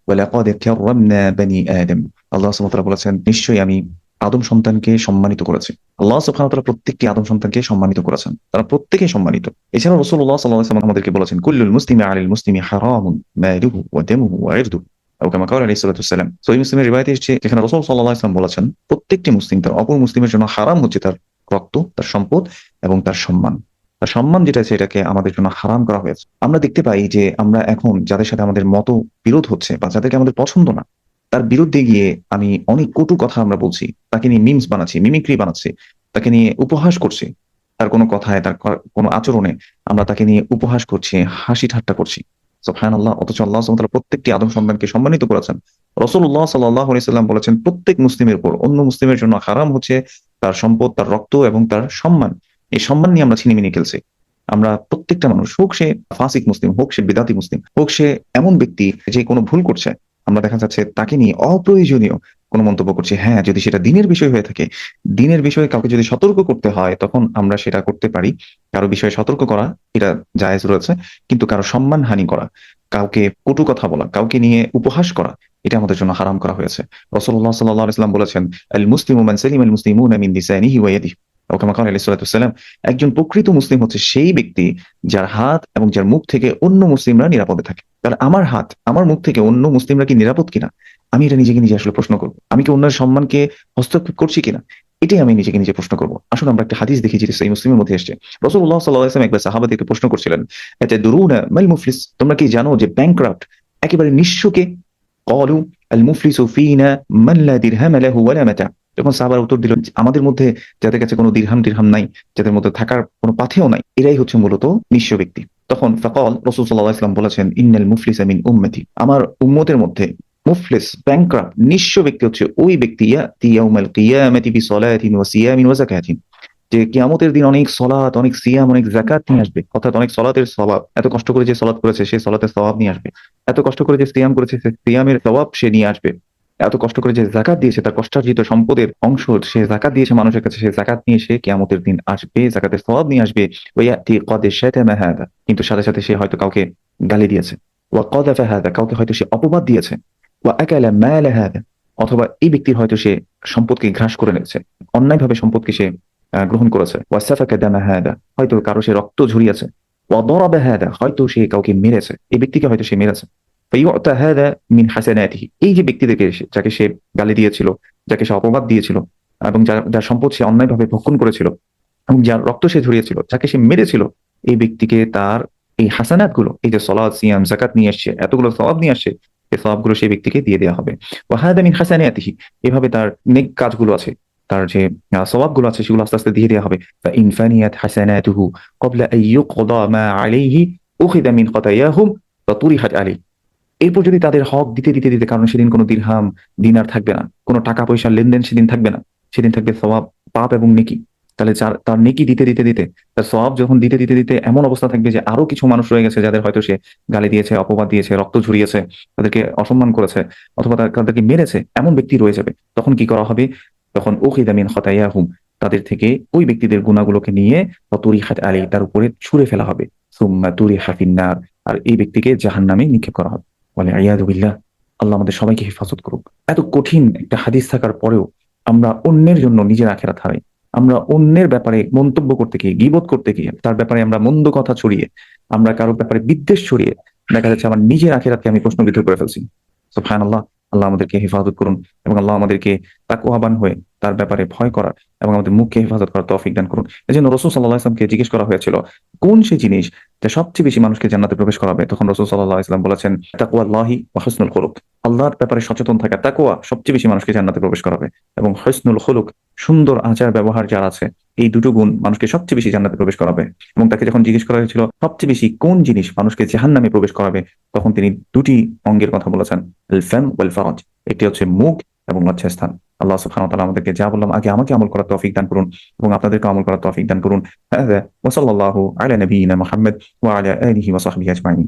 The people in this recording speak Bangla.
ওয়ালাকাদ কাররামনা বনি আদম। আল্লাহ সুবহানাহু ওয়া তাআলা বলেছেন, নিশ্চয়ই আমি আদম সন্তানকে সম্মানিত করেছি। আল্লাহ সুবহানাহু ওয়া তাআলা প্রত্যেকটি আদম সন্তানকে সম্মানিত করেছেন, তারা প্রত্যেকেই সম্মানিত। এছাড়াও রাসূলুল্লাহ সাল্লাল্লাহু আলাইহি ওয়াসাল্লাম আমাদেরকে বলেছেন, কুল্লুল মুসলিমি আলাল মুসলিমি হারামুন মালুহু ওয়া দামুহু ওয়া ইরদুহু, আও কামা ক্বালা আলাইহিস সালাতু ওয়াস সালাম। সহিহ মুসলিমের রিওয়ায়াতে এসেছে, যেখানে রাসূল সাল্লাল্লাহু আলাইহি ওয়াসাল্লাম বলেছেন, প্রত্যেকটি মুসলিম তার অপর মুসলিমের জন্য হারাম হচ্ছে তার রক্ত, তার সম্পদ এবং তার সম্মান। তার সম্মান যেটা আছে এটাকে আমাদের জন্য হারাম করা হয়েছে। আমরা দেখতে পাই যে আমরা এখন যাদের সাথে আমাদের মত বিরোধ হচ্ছে বা যাদেরকে আমাদের পছন্দ না, তার বিরুদ্ধে গিয়ে আমি অনেক কটু কথা আমরা বলছি, তাকে নিয়ে মিমস বানাচ্ছি, মিমিক্রি বানাচ্ছি, তাকে নিয়ে উপহাস করছি। তার কোনো কথায়, তার কোনো আচরণে আমরা তাকে নিয়ে উপহাস করছি, হাসি ঠাট্টা করছি। সুবহানাল্লাহ। অথচ আল্লাহ সুবহানাহু ওয়া তাআলা প্রত্যেকটি আদম সন্তানকে সম্মানিত করেছেন। রাসূলুল্লাহ সাল্লাল্লাহু আলাইহি সাল্লাম বলেছেন, প্রত্যেক মুসলিমের উপর অন্য মুসলিমের জন্য হারাম হচ্ছে তার সম্পদ, তার রক্ত এবং তার সম্মান। এই সম্মান নিয়ে আমরা ছিনিমিনি খেলছি। আমরা প্রত্যেকটা মানুষ, হোক সে ফাসিক মুসলিম, হোক সে বিদাতি মুসলিম, হোক সে এমন ব্যক্তি যে কোনো ভুল করছে, আমরা দেখা যাচ্ছে তাকে নিয়ে অপ্রয়োজনীয় কোনো মন্তব্য করছি। হ্যাঁ, যদি সেটা দিনের বিষয় হয়ে থাকে, দিনের বিষয়ে কাউকে যদি সতর্ক করতে হয়, তখন আমরা সেটা করতে পারি। কারো বিষয়ে সতর্ক করা এটা জায়েজ রয়েছে। কিন্তু কারো সম্মানহানি করা, কাউকে কটু কথা বলা, কাউকে নিয়ে উপহাস করা, এটা আমাদের জন্য হারাম করা হয়েছে। রাসূলুল্লাহ সাল্লাল্লাহু আলাইহি ওয়াসাল্লাম বলেছেন, আল মুসলিমু মান সালিমা আল মুসলিমুনা মিন লিসানিহি ওয়া ইয়াদিহি, আও কামা ক্বালা আলাইহিস সালাতু ওয়াস সালাম। একজন প্রকৃত মুসলিম হচ্ছে সেই ব্যক্তি যার হাত এবং যার মুখ থেকে অন্য মুসলিমরা নিরাপদে থাকে। তাহলে আমার হাত, আমার মুখ থেকে অন্য মুসলিমরা কি নিরাপদ কিনা, আমি এটা নিজেকে নিজে আসলে প্রশ্ন করবো। আমি কি অন্যের সম্মানকে হস্তক্ষেপ করছি কিনা, এটাই আমি নিজেকে নিজে প্রশ্ন করবো। আসলে আমরা একটা হাদিস দেখি যেটা সহিহ মুসলিমের মধ্যে এসেছে। রাসূলুল্লাহ সাল্লাল্লাহু আলাইহি ওয়াসাল্লাম একবার সাহাবাদেরকে প্রশ্ন করছিলেন, আতাদরুনা মাল মুফলিস, তোমরা কি জানো যে ব্যাংকরাপ্ট, একেবারে নিঃস্বকে? ক্বালু আল মুফলিসু ফিনা মান লা দিরহাম লাহু ওয়ালা মাতা। যখন সাহাবারা উত্তর দিল, আমাদের মধ্যে যাদের কাছে কোনো দিরহাম টিরহাম নাই, যাদের মধ্যে থাকার কোনো পাথেও নাই, এরাই হচ্ছে মূলত নিঃস্ব ব্যক্তি। তখন ফাকাল, রাসূল সাল্লাল্লাহু আলাইহি ওয়াসাল্লাম বলেছেন, ইন্নাল মুফলিসা মিন উম্মতি, আমার উম্মতের মধ্যে মুফলিস, ব্যাংকরাপ্ট, নিঃস্ব ব্যক্তি হচ্ছে ওই ব্যক্তি, ইয়াতি ইয়াউমাল কিয়ামাতি বিসলাতিন ওয়া সিয়ামিন ওয়া যাকাতিন, যে কিয়ামতের দিন অনেক সলাত, অনেক সিয়াম, অনেক যাকাত নিয়ে আসবে। অর্থাৎ অনেক সলাতের সওয়াব, এত কষ্ট করে যে সলাত করেছে সে সলাতের সওয়াব নিয়ে আসবে। এত কষ্ট করে যে সিয়াম করেছে সে সিয়ামের সওয়াব সে নিয়ে আসবে। এত কষ্ট করে যে যাকাত দিয়েছে, তার কষ্টার্জিত সম্পদের অংশ সে যাকাত দিয়েছে মানুষের কাছে, সে যাকাত নিয়ে সে কিয়ামতের দিন আসবে, যাকাতের সওয়াব নিয়ে আসবে। ওয়া ইয়াতি ক্বাদ শাতামা হাদা, কিন্তু সাথে সাথে সে হয়তো কাউকে গালি দিয়েছে। ওয়া ক্বাযাফা হাদা, কাউকে হয়তো সে অপবাদ দিয়েছে। ওয়া আকালা মাল হাদা, অথবা এই ব্যক্তির হয়তো সে সম্পদকে ঘাস করে নিয়েছে, অন্যায়ভাবে সম্পদকে সে গ্রহণ করেছে। ওয়া সাফাকা দামা হাদা, হয়তো কারো সে রক্ত ঝরিয়েছে। ওয়া দারাবা হাদা, হয়তো সে কাউকে মেরেছে, এই ব্যক্তিকে হয়তো সে মেরেছে। ফায়ু'তা হাদা মিন হাসানাতিহি, এই যে ব্যক্তিদেরকে যাকে সে গালি দিয়েছিল, যাকে সে অপবাদ দিয়েছিল, এবং যার সম্পদ সে অন্যায়ভাবে ভক্ষণ করেছিল, এবং যার রক্ত সে ঝরিয়েছিল, যাকে সে মেরেছিল, এই ব্যক্তিকে তার এই হাসানাত গুলো, এই যে সলাত সিয়াম যাকাত নিয়ে আসছে, এতগুলো সওয়াব নিয়ে আসছে, এই সওয়াবগুলো সেই ব্যক্তিকে দিয়ে দেওয়া হবে। ওয়া হাদা মিন হাসানাতিহি, এভাবে তার নেক কাজগুলো আছে, তার যে সওয়াবগুলো আছে সেগুলো আস্তে আস্তে দিয়ে দেওয়া হবে। ফাইন ফানিয়াত হাসানাতুহু ক্বাবলা আন ইউকদা মা আলাইহি উখিযা মিন খাতায়াহুম ফাতুরিহাত আলাইহি। এরপর যদি তাদের হক দিতে দিতে দিতে, কারণ সেদিন কোনো দিরহাম দিনার থাকবে না, কোনো টাকা পয়সার লেনদেন সেদিন থাকবে না, সেদিন থাকবে সওয়াব, পাপ এবং নেকি। তাহলে তার নেকি দিতে দিতে দিতে, তার সওয়াব যখন দিতে দিতে দিতে এমন অবস্থা থাকবে যে আরো কিছু মানুষ রয়ে গেছে যাদের হয়তো সে গালি দিয়েছে, অপবাদ দিয়েছে, রক্ত ঝরিয়েছে, তাদেরকে অসম্মান করেছে, অথবা তাদেরকে মেরেছে, এমন ব্যক্তি রয়ে যাবে। তখন কি করা হবে? তখন উখিযা মিন খাতায়াহুম, তাদের থেকে ওই ব্যক্তিদের গুনাহগুলোকে নিয়ে ফাতুরিহাত আলাইহি, তার উপরে ছুঁড়ে ফেলা হবে। সুম্মা তুরিহা ফিন্নার, আর এই ব্যক্তিকে জাহান্নামে নিক্ষেপ করা হবে। বলে আইয়াযু বিল্লাহ। আল্লাহ আমাদের সবাইকে হেফাজত করুক। এত কঠিন একটা হাদিস থাকার পরেও আমরা অন্যের জন্য নিজের আখেরাত হারাই। আমরা অন্যের ব্যাপারে মন্তব্য করতে গিয়ে, গীবত করতে গিয়ে, তার ব্যাপারে আমরা মন্দ কথা ছড়িয়ে, আমরা কারোর ব্যাপারে বিদ্বেষ ছড়িয়ে, দেখা যাচ্ছে আমার নিজের আখেরাতকে আমি প্রশ্নবিদ্ধ করে ফেলছি। সুবহানাল্লাহ। আল্লাহ আমাদেরকে হেফাজত করুন, এবং আল্লাহ আমাদেরকে তাকওয়াবান হয়ে তার ব্যাপারে ভয় করার এবং আমাদের মুখকে হেফাজত করার তৌফিক দান করুন। এজন্য রাসূল সাল্লাল্লাহু আলাইহি ওয়াসাল্লামকে জিজ্ঞেস করা হয়েছিল, কোন সেই জিনিস যা সবচেয়ে বেশি মানুষকে জান্নাতে প্রবেশ করাবে? তখন রাসূল সাল্লাল্লাহু আলাইহি ওয়াসাল্লাম বলেছেন, তাকওয়াল্লাহি ওয়া হুসনুল খুলুক, আল্লাহর ব্যাপারে সচেতন থাকা, তাকওয়া সবচেয়ে বেশি মানুষকে জান্নাতে প্রবেশ করাবে। এবং হুসনুল খুলুক, সুন্দর আচার ব্যবহার যার আছে, এই দুটো গুণ মানুষকে সবচেয়ে বেশি জান্নাতে প্রবেশ করাবে। এবং তাকে যখন জিজ্ঞেস করা হয়েছিল সবচেয়ে বেশি কোন জিনিস মানুষকে জাহান্নামে প্রবেশ করাবে, তখন তিনি দুটি অঙ্গের কথা বলেছেন, আল ফাম ওয়াল ফারাজ, একটি হচ্ছে মুখ এবং লজ্জাস্থান। আল্লাহ সুবহানাহু ওয়া তাআলা আমাদেরকে যা বললাম আগে আমাকে আমল করার তৌফিক দান করুন, এবং আপনাদেরকে আমল করার তৌফিক দান করুন। হাযা ওয়া সাল্লাল্লাহু আলা নবিয়িনা মুহাম্মদ ওয়া আলা আলিহি ওয়া সাহবিহি আজমাইন।